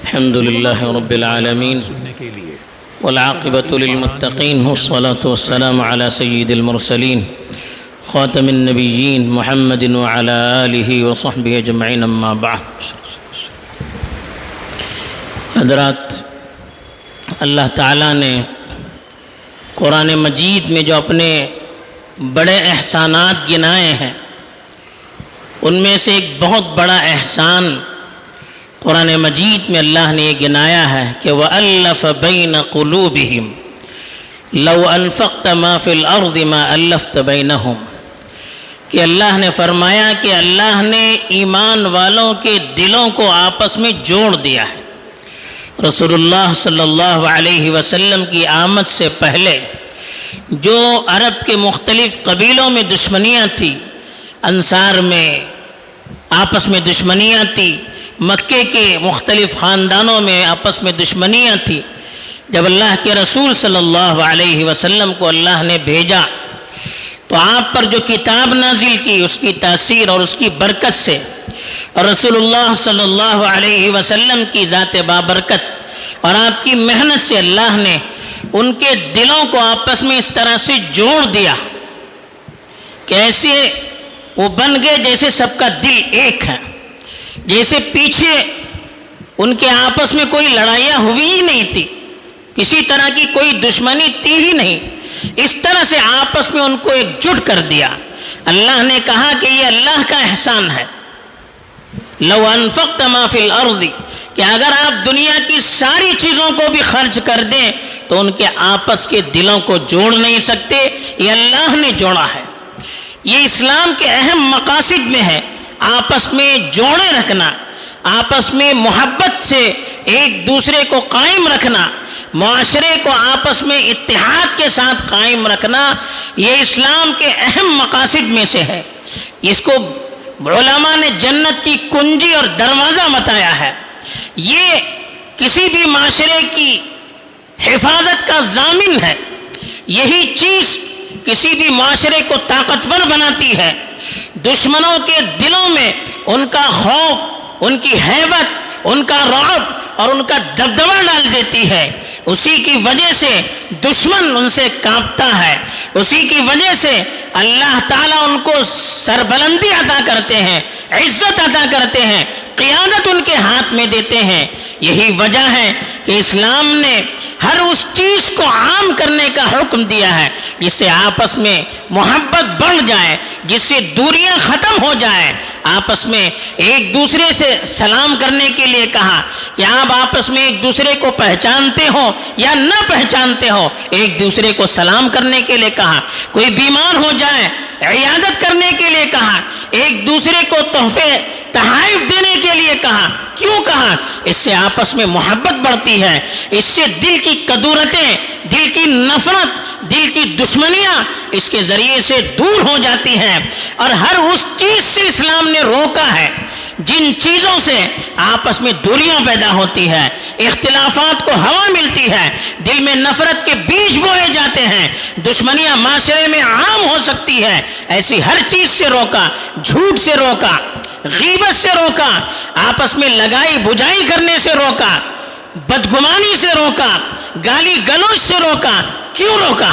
الحمد لله رب العالمين والعاقبة للمتقين والصلاة والسلام على سيد المرسلين خاتم النبيين محمد وعلى آله وصحبه أجمعين أما بعد. حضرات، اللہ تعالیٰ نے قرآن مجید میں جو اپنے بڑے احسانات گنائے ہیں، ان میں سے ایک بہت بڑا احسان قرآن مجید میں اللہ نے یہ گنایا ہے کہ وَأَلَّفَ بَيْنَ قُلُوبِهِمْ لَوْ أَنفَقْتَ مَا فِي الْأَرْضِ مَا أَلَّفْتَ بَيْنَهُمْ، کہ اللہ نے فرمایا کہ اللہ نے ایمان والوں کے دلوں کو آپس میں جوڑ دیا ہے. رسول اللہ صلی اللہ علیہ وسلم کی آمد سے پہلے جو عرب کے مختلف قبیلوں میں دشمنیاں تھیں، انصار میں آپس میں دشمنیاں تھیں، مکے کے مختلف خاندانوں میں آپس میں دشمنیاں تھیں، جب اللہ کے رسول صلی اللہ علیہ وسلم کو اللہ نے بھیجا تو آپ پر جو کتاب نازل کی اس کی تاثیر اور اس کی برکت سے اور رسول اللہ صلی اللہ علیہ وسلم کی ذات بابرکت اور آپ کی محنت سے اللہ نے ان کے دلوں کو آپس میں اس طرح سے جوڑ دیا کہ ایسے وہ بن گئے جیسے سب کا دل ایک ہے، جیسے پیچھے ان کے آپس میں کوئی لڑائیاں ہوئی ہی نہیں تھی، کسی طرح کی کوئی دشمنی تھی ہی نہیں. اس طرح سے آپس میں ان کو ایک جٹ کر دیا. اللہ نے کہا کہ یہ اللہ کا احسان ہے. لو انفقت ما فی الارض، کہ اگر آپ دنیا کی ساری چیزوں کو بھی خرچ کر دیں تو ان کے آپس کے دلوں کو جوڑ نہیں سکتے. یہ اللہ نے جوڑا ہے. یہ اسلام کے اہم مقاصد میں ہے، آپس میں جوڑے رکھنا، آپس میں محبت سے ایک دوسرے کو قائم رکھنا، معاشرے کو آپس میں اتحاد کے ساتھ قائم رکھنا، یہ اسلام کے اہم مقاصد میں سے ہے. اس کو علماء نے جنت کی کنجی اور دروازہ بتایا ہے. یہ کسی بھی معاشرے کی حفاظت کا ضامن ہے. یہی چیز کسی بھی معاشرے کو طاقتور بناتی ہے. دشمنوں کے دلوں میں ان کا خوف، ان کی ہیبت، ان کا رعب اور ان کا دبدبہ ڈال دیتی ہے. اسی کی وجہ سے دشمن ان سے کانپتا ہے. اسی کی وجہ سے اللہ تعالیٰ ان کو سربلندی عطا کرتے ہیں، عزت عطا کرتے ہیں، قیادت ان کے ہاتھ میں دیتے ہیں. یہی وجہ ہے کہ اسلام نے ہر اس چیز کو عام کرنے کا حکم دیا ہے جس سے آپس میں محبت بڑھ جائے، جس سے دوریاں ختم ہو جائیں. آپس میں ایک دوسرے سے سلام کرنے کے لیے کہا کہ آپ آپس میں ایک دوسرے کو پہچانتے ہو یا نہ پہچانتے ہو، ایک دوسرے کو سلام کرنے کے لیے کہا. کوئی بیمار ہو جائے عیادت کرنے کے لیے کہا. ایک دوسرے کو تحفے تحائف دینے کے لیے کہا. کیوں کہا؟ اس سے آپس میں محبت بڑھتی ہے. اس سے دل کی کدورتیں، دل کی نفرت، دل کی دشمنیاں اس کے ذریعے سے دور ہو جاتی ہیں. اور ہر اس چیز سے اسلام نے روکا ہے جن چیزوں سے آپس میں دوریاں پیدا ہوتی ہے، اختلافات کو ہوا ملتی ہے، دل میں نفرت کے بیج بوئے جاتے ہیں، دشمنیاں معاشرے میں عام ہو سکتی ہے. ایسی ہر چیز سے روکا. جھوٹ سے روکا، غیبت سے روکا، آپس میں لگائی بجائی کرنے سے روکا، بدگمانی سے روکا، گالی گلوچ سے روکا. کیوں روکا؟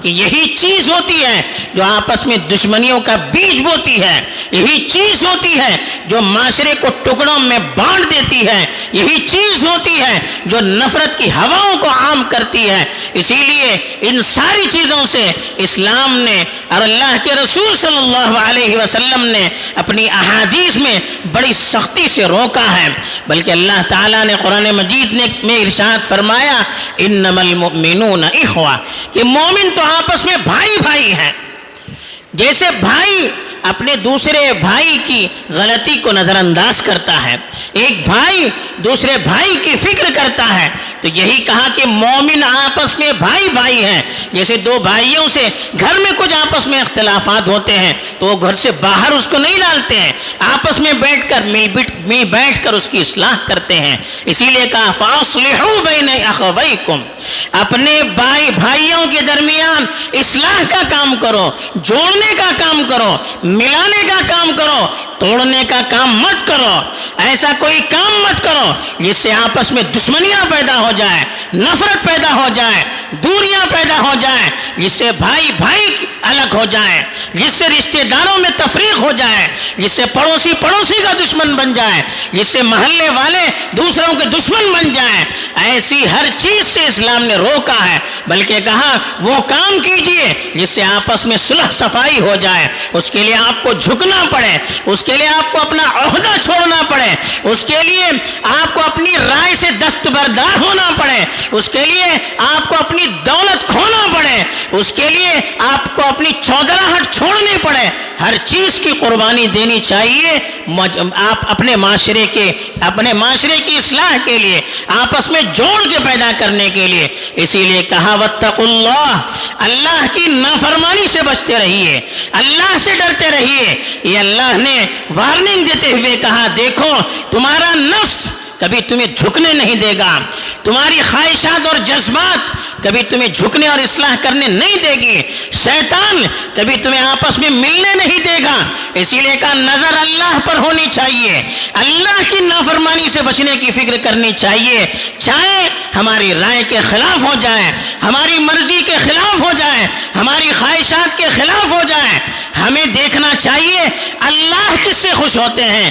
کہ یہی چیز ہوتی ہے جو آپس میں دشمنیوں کا بیج بوتی ہے. یہی چیز ہوتی ہے جو معاشرے کو ٹکڑوں میں بانٹ دیتی ہے. یہی چیز ہوتی ہے جو نفرت کی ہواؤں کو عام کرتی ہے. اسی لیے ان ساری چیزوں سے اسلام نے اور اللہ کے رسول صلی اللہ علیہ وسلم نے اپنی احادیث میں بڑی سختی سے روکا ہے. بلکہ اللہ تعالیٰ نے قرآن مجید میں ارشاد فرمایا انما المؤمنون اخوہ، کہ مومن تو آپس میں بھائی بھائی ہیں. جیسے بھائی اپنے دوسرے بھائی کی غلطی کو نظر انداز کرتا ہے، ایک بھائی دوسرے بھائی کی فکر کرتا ہے، تو یہی کہا کہ مومن آپس میں بھائی بھائی ہیں. جیسے دو بھائیوں سے گھر میں کچھ آپس میں اختلافات ہوتے ہیں تو وہ گھر سے باہر اس کو نہیں ڈالتے ہیں، آپس میں بیٹھ کر مل بیٹھ کر اس کی اصلاح کرتے ہیں. اسی لیے کہا فاصلحوا بین اخویکم، اپنے بھائیوں کے درمیان اصلاح کا کام کرو، جوڑنے کا کام کرو، ملانے کا کام کرو. توڑنے کا کام مت کرو، ایسا کوئی کام مت کرو جس سے آپس میں دشمنیاں پیدا ہو جائے، نفرت پیدا ہو جائے، دوریاں پیدا ہو جائیں، جس سے بھائی بھائی الگ ہو جائے، جس سے رشتہ داروں میں تفریق ہو جائے، جس سے پڑوسی پڑوسی کا دشمن بن جائے، جس سے محلے والے دوسروں کے دشمن بن جائیں۔ ایسی ہر چیز سے اسلام نے روکا ہے، بلکہ کہا وہ کام کیجئے جس سے آپس میں صلح صفائی ہو جائے۔ اس کے لیے آپ کو جھکنا پڑے، اس کے لیے آپ کو اپنا عہدہ چھوڑنا پڑے، اس کے لیے آپ کو اپنی رائے سے دستبردار ہونا پڑے، اس کے لیے آپ کو اپنی دولت کھونا پڑے، اس کے لیے آپ کو اپنی چودراہٹ چھوڑنی پڑے۔ ہر چیز کی قربانی دینی چاہیے آپ اپنے معاشرے کی اصلاح کے لیے، آپس میں جوڑ کے پیدا کرنے کے لیے۔ اسی لیے کہا واتقوا اللہ، اللہ کی نافرمانی سے بچتے رہیے، اللہ سے ڈرتے رہیے۔ یہ اللہ نے وارننگ دیتے ہوئے کہا دیکھو تمہارا نفس کبھی تمہیں جھکنے نہیں دے گا، تمہاری خواہشات اور جذبات کبھی تمہیں جھکنے اور اصلاح کرنے نہیں دے گی، شیطان کبھی تمہیں آپس میں ملنے نہیں دے گا۔ اسی لیے کہا نظر اللہ پر ہونی چاہیے، اللہ کی نافرمانی سے بچنے کی فکر کرنی چاہیے، چاہے ہماری رائے کے خلاف ہو جائے، ہماری مرضی کے خلاف ہو جائے، ہماری خواہشات کے خلاف ہو جائے۔ ہمیں دیکھنا چاہیے اللہ کس سے خوش ہوتے ہیں۔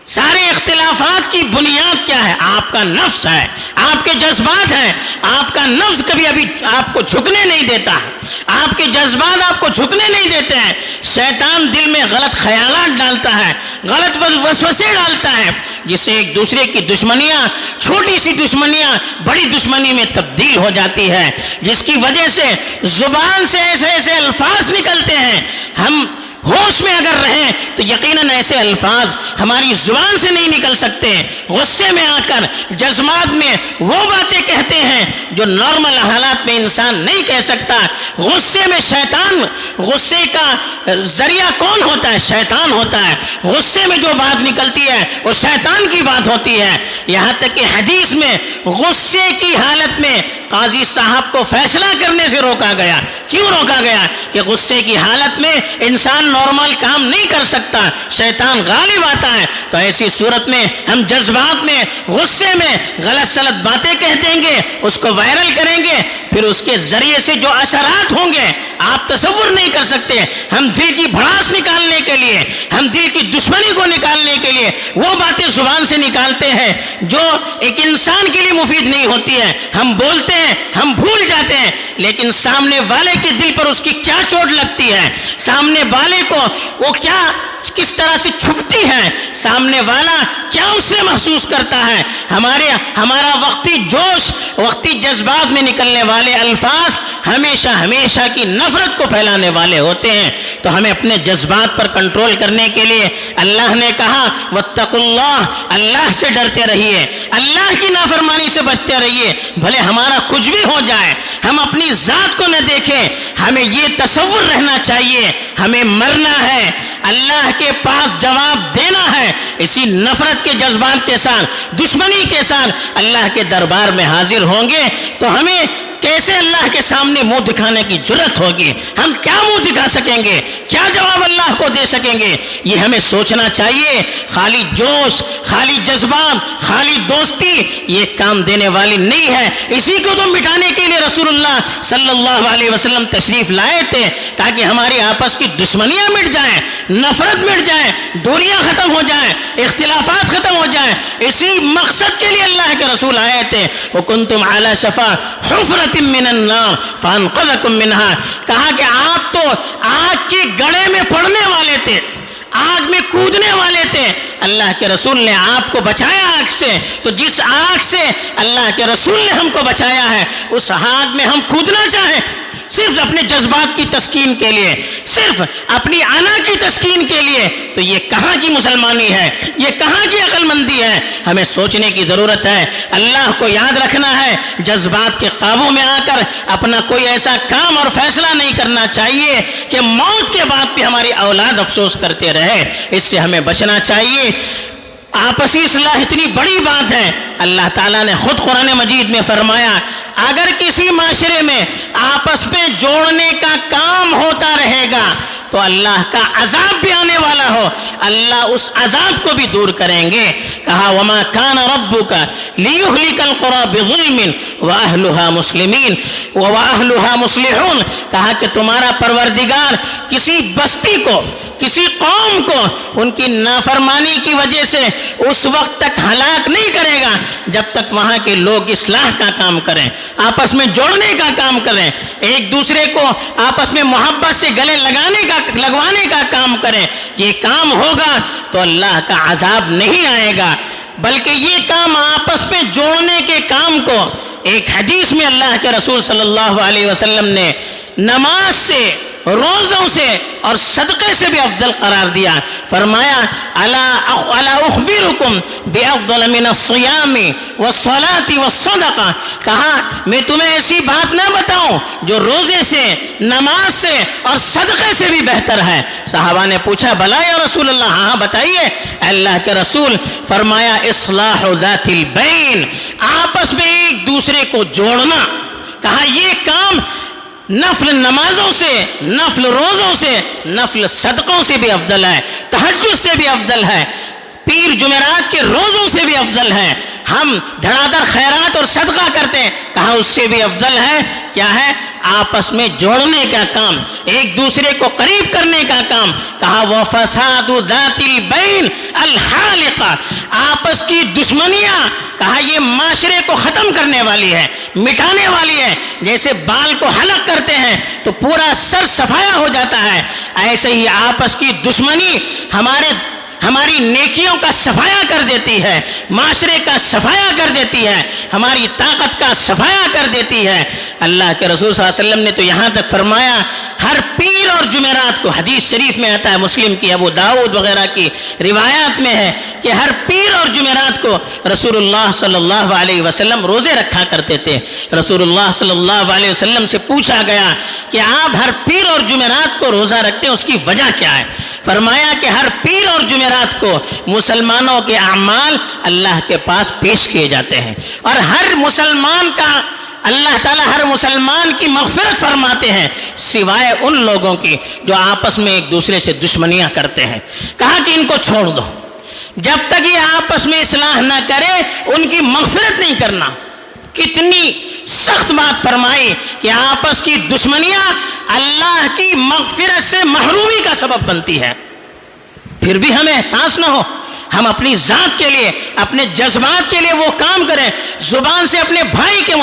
سارے اختلافات کی بنیاد کیا ہے؟ آپ کا نفس ہے، آپ کے جذبات ہیں۔ آپ کا نفس کبھی آپ کو جھکنے نہیں دیتا، آپ کے جذبات آپ کو جھکنے نہیں دیتے ہیں۔ شیطان دل میں غلط خیالات ڈالتا ہے، غلط وسوسے ڈالتا ہے، جس سے ایک دوسرے کی دشمنیاں، چھوٹی سی دشمنیاں بڑی دشمنی میں تبدیل ہو جاتی ہے، جس کی وجہ سے زبان سے ایسے الفاظ نکلتے ہیں۔ ہم ہوش میں اگر رہیں تو یقیناً ایسے الفاظ ہماری زبان سے نہیں نکل سکتے۔ غصے میں آ کر جذبات میں وہ باتیں کہتے ہیں جو نارمل حالات میں انسان نہیں کہہ سکتا۔ غصے میں غصے کا ذریعہ کون ہوتا ہے؟ شیطان ہوتا ہے۔ غصے میں جو بات نکلتی ہے وہ شیطان کی بات ہوتی ہے۔ یہاں تک کہ حدیث میں غصے کی حالت میں قاضی صاحب کو فیصلہ کرنے سے روکا گیا۔ کیوں روکا گیا؟ کہ غصے کی حالت میں انسان نارمل کام نہیں کر سکتا، شیطان غالب آتا ہے۔ تو ایسی صورت میں ہم جذبات میں، غصے میں غلط سلط باتیں کہہ دیں گے، اس کو وائرل کریں گے، پھر اس کے ذریعے سے جو اثرات ہوں گے آپ تصور نہیں کر سکتے۔ ہم دل کی بھڑاس نکالنے کے لیے، ہم دل کی دشمنی کو نکالنے کے لیے وہ باتیں زبان سے نکالتے ہیں جو ایک انسان کے لیے مفید نہیں ہوتی ہے۔ ہم بولتے ہیں، ہم بھول جاتے ہیں، لیکن سامنے والے کے دل پر اس کی کیا چوٹ لگتی ہے، سامنے والے کو وہ کس طرح سے چھپتی ہے، سامنے والا کیا اس سے محسوس کرتا ہے۔ ہمارا وقتی جوش، وقتی جذبات میں نکلنے والے الفاظ ہمیشہ کی نفرت کو پھیلانے والے ہوتے ہیں۔ تو ہمیں اپنے جذبات پر کنٹرول کرنے کے لیے اللہ نے کہا واتقوا اللہ، اللہ سے ڈرتے رہیے، اللہ کی نافرمانی سے بچتے رہیے۔ بھلے ہمارا کچھ بھی ہو جائے، ہم اپنی ذات کو نہ دیکھیں، ہمیں یہ تصور رہنا چاہیے ہمیں مرنا ہے، اللہ کے پاس جواب دینا ہے۔ اسی نفرت کے جذبات کے ساتھ، دشمنی کے ساتھ اللہ کے دربار میں حاضر ہوں گے تو ہمیں کیسے اللہ کے سامنے منہ دکھانے کی جرت ہوگی؟ ہم کیا منہ دکھا سکیں گے؟ کیا جواب اللہ کو دے سکیں گے؟ یہ ہمیں سوچنا چاہیے۔ خالی جوش، خالی جذبات، خالی دوستی یہ کام دینے والی نہیں ہے۔ اسی کو تو مٹانے کے لیے رسول اللہ صلی اللہ علیہ وسلم تشریف لائے تھے، تاکہ ہماری آپس کی دشمنیاں مٹ جائیں، نفرت مٹ جائے، دوریاں ختم ہو جائیں، اختلافات ختم ہو جائیں۔ اسی مقصد کے لیے اللہ کے رسول آئے تھے۔ وَكُنْتُمْ عَلَى شَفَا حُفْرَةٍ من النار فانقذکم منہا، کہا کہ آپ تو آگ کے گڑھے میں پڑنے والے تھے، آگ میں کودنے والے تھے، اللہ کے رسول نے آپ کو بچایا آگ سے۔ تو جس آگ سے اللہ کے رسول نے ہم کو بچایا ہے اس آگ میں ہم کودنا چاہیں صرف اپنے جذبات کی تسکین کے لیے، صرف اپنی انا کی تسکین کے لیے، تو یہ کہاں کی مسلمانی ہے، یہ کہاں کی عقل مندی ہے؟ ہمیں سوچنے کی ضرورت ہے، اللہ کو یاد رکھنا ہے، جذبات کے قابو میں آ کر اپنا کوئی ایسا کام اور فیصلہ نہیں کرنا چاہیے کہ موت کے بعد بھی ہماری اولاد افسوس کرتے رہے۔ اس سے ہمیں بچنا چاہیے۔ آپسی اصلاح اتنی بڑی بات ہے، اللہ تعالیٰ نے خود قرآن مجید میں فرمایا اگر کسی معاشرے میں آپس میں جوڑنے کا کام ہوتا رہے گا تو اللہ کا عذاب بھی آنے والا ہو، اللہ اس عذاب کو بھی دور کریں گے۔ کہا وما کان ربک لیہلک القری بظلم واہلھا مسلمین واہلھا مصلحون، کہا کہ تمہارا پروردگار کسی بستی کو، کسی قوم کو ان کی نافرمانی کی وجہ سے اس وقت تک ہلاک نہیں کرے گا جب تک وہاں کے لوگ اصلاح کا کام کریں، آپس میں جوڑنے کا کام کریں، ایک دوسرے کو آپس میں محبت سے گلے لگوانے کا کام کریں۔ یہ کام ہوگا تو اللہ کا عذاب نہیں آئے گا، بلکہ یہ کام آپس میں جوڑنے کے کام کو ایک حدیث میں اللہ کے رسول صلی اللہ علیہ وسلم نے نماز سے، روزوں سے اور صدقے سے بھی افضل قرار دیا۔ فرمایا الا اخبرکم بافضل من الصیام والصلاۃ والصدقہ، کہا میں تمہیں ایسی بات نہ بتاؤں جو روزے سے، نماز سے اور صدقے سے بھی بہتر ہے؟ صحابہ نے پوچھا بلا یا رسول اللہ، ہاں بتائیے۔ اللہ کے رسول فرمایا اصلاح ذات البین، آپس میں ایک دوسرے کو جوڑنا۔ کہا یہ کام نفل نمازوں سے، نفل روزوں سے، نفل صدقوں سے بھی افضل ہے، تہجد سے بھی افضل ہے، پیر جمعرات کے روزوں سے بھی افضل ہے۔ ہم دھڑا دھڑ خیرات اور صدقہ کرتے ہیں، کہا اس سے بھی افضل ہے کیا ہے؟ آپس میں جوڑنے کا کام، ایک دوسرے کو قریب کرنے کا کام۔ کہا وفساد ذات البین الحالقہ، آپس کی دشمنیاں، کہا یہ معاشرے کو ختم کرنے والی ہے، مٹانے والی ہے۔ جیسے بال کو حلق کرتے ہیں تو پورا سر صفایا ہو جاتا ہے، ایسے ہی آپس کی دشمنی ہماری نیکیوں کا صفایا کر دیتی ہے، معاشرے کا صفایا کر دیتی ہے، ہماری طاقت کا صفایا کر دیتی ہے۔ اللہ کے رسول صلی اللہ علیہ وسلم نے تو یہاں تک فرمایا، ہر پیر اور جمعرات کو، حدیث شریف میں آتا ہے، مسلم کی، ابو داؤد وغیرہ کی روایات میں ہے کہ ہر پیر اور جمعرات کو رسول اللہ صلی اللہ علیہ وسلم روزے رکھا کرتے تھے۔ رسول اللہ صلی اللہ علیہ وسلم سے پوچھا گیا کہ آپ ہر پیر اور جمعرات کو روزہ رکھتے ہیں، اس کی وجہ کیا ہے؟ فرمایا کہ ہر پیر اور جمعرات کو مسلمانوں کے اعمال اللہ کے پاس پیش کیے جاتے ہیں، اور ہر مسلمان کا اللہ تعالیٰ ہر مسلمان کی مغفرت فرماتے ہیں، سوائے ان لوگوں کی جو آپس میں ایک دوسرے سے دشمنیاں کرتے ہیں۔ کہا کہ ان کو چھوڑ دو، جب تک یہ آپس میں اصلاح نہ کرے ان کی مغفرت نہیں کرنا۔ کتنی سخت بات فرمائی کہ آپس کی دشمنیاں اللہ کی مغفرت سے محرومی کا سبب بنتی ہے۔ پھر بھی ہمیں احساس نہ ہو، ہم اپنی ذات کے لیے، اپنے جذبات کے لیے وہ کام کریں، زبان سے اپنے بھائی کے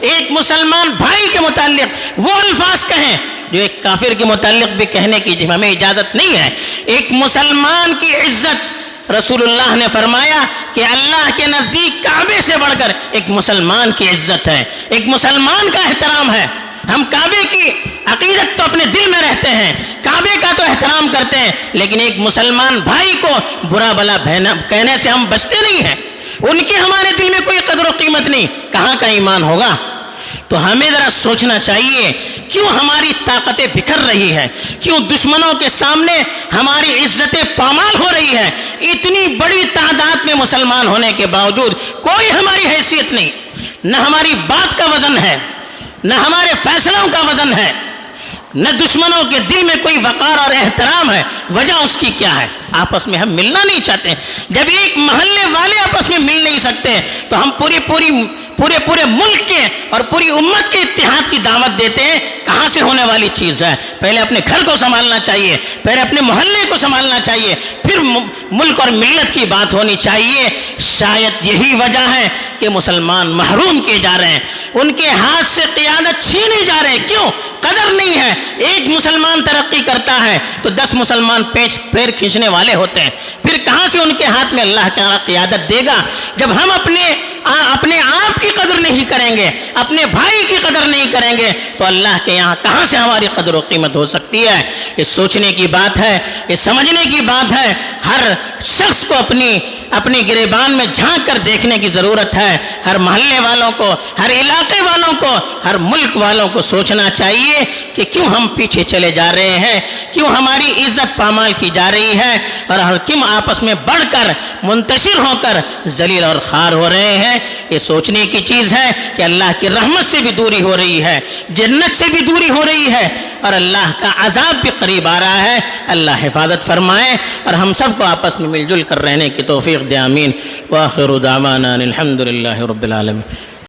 ایک مسلمان بھائی کے متعلق وہ الفاظ کہیں جو ایک کافر کے متعلق بھی کہنے کی ہمیں اجازت نہیں ہے۔ ایک مسلمان کی عزت، رسول اللہ نے فرمایا کہ اللہ کے نزدیک کعبے سے بڑھ کر ایک مسلمان کی عزت ہے، ایک مسلمان کا احترام ہے۔ ہم کعبے کی عقیدت تو اپنے دل میں رہتے ہیں، کعبے کا تو احترام کرتے ہیں، لیکن ایک مسلمان بھائی کو برا بلا کہنے سے ہم بچتے نہیں ہیں، ان کی ہمارے دل میں کوئی قدر و قیمت نہیں۔ کہاں کا ایمان ہوگا؟ تو ہمیں ذرا سوچنا چاہیے، کیوں ہماری طاقتیں بکھر رہی ہے، کیوں دشمنوں کے سامنے ہماری عزتیں پامال ہو رہی ہے؟ اتنی بڑی تعداد میں مسلمان ہونے کے باوجود کوئی ہماری حیثیت نہیں، نہ ہماری بات کا وزن ہے، نہ ہمارے فیصلوں کا وزن ہے، نہ دشمنوں کے دل میں کوئی وقار اور احترام ہے۔ وجہ اس کی کیا ہے؟ آپس میں ہم ملنا نہیں چاہتے۔ جب ایک محلے والے آپس میں مل نہیں سکتے تو ہم پورے ملک کے اور پوری امت کے اتحاد کی دعوت دیتے ہیں، کہاں سے ہونے والی چیز ہے؟ پہلے اپنے گھر کو سنبھالنا چاہیے، پہلے اپنے محلے کو سنبھالنا چاہیے، پھر ملک اور ملت کی بات ہونی چاہیے۔ شاید یہی وجہ ہے کہ مسلمان محروم کیے جا رہے ہیں، ان کے ہاتھ سے قیادت چھینے جا رہے ہیں۔ کیوں؟ قدر نہیں ہے۔ ایک مسلمان ترقی کرتا ہے تو 10 مسلمان پیر کھینچنے والے ہوتے ہیں، پھر کہاں سے ان کے ہاتھ میں اللہ کا قیادت دے گا؟ جب ہم اپنے آپ کی قدر نہیں کریں گے، اپنے بھائی کی قدر نہیں کریں گے، تو اللہ کے یہاں کہاں سے ہماری قدر و قیمت ہو سکتی ہے؟ یہ سوچنے کی بات ہے، یہ سمجھنے کی بات ہے۔ ہر شخص کو اپنی گریبان میں جھانک کر دیکھنے کی ضرورت ہے۔ ہر محلے والوں کو، ہر علاقے والوں کو، ہر ملک والوں کو سوچنا چاہیے کہ کیوں ہم پیچھے چلے جا رہے ہیں، کیوں ہماری عزت پامال کی جا رہی ہے، اور کیوں آپس میں بڑھ کر، منتشر ہو کر ذلیل اور خوار ہو رہے ہیں۔ ہیں، یہ سوچنے کی چیز ہے کہ اللہ کی رحمت سے بھی دوری ہو رہی ہے، جنت سے بھی دوری ہو رہی ہے، اور اللہ کا عذاب بھی قریب آ رہا ہے۔ اللہ حفاظت فرمائے اور ہم سب کو آپس میں مل جل کر رہنے کی توفیق دے، آمین۔ وآخر دعوانا الحمد للہ رب العالمین۔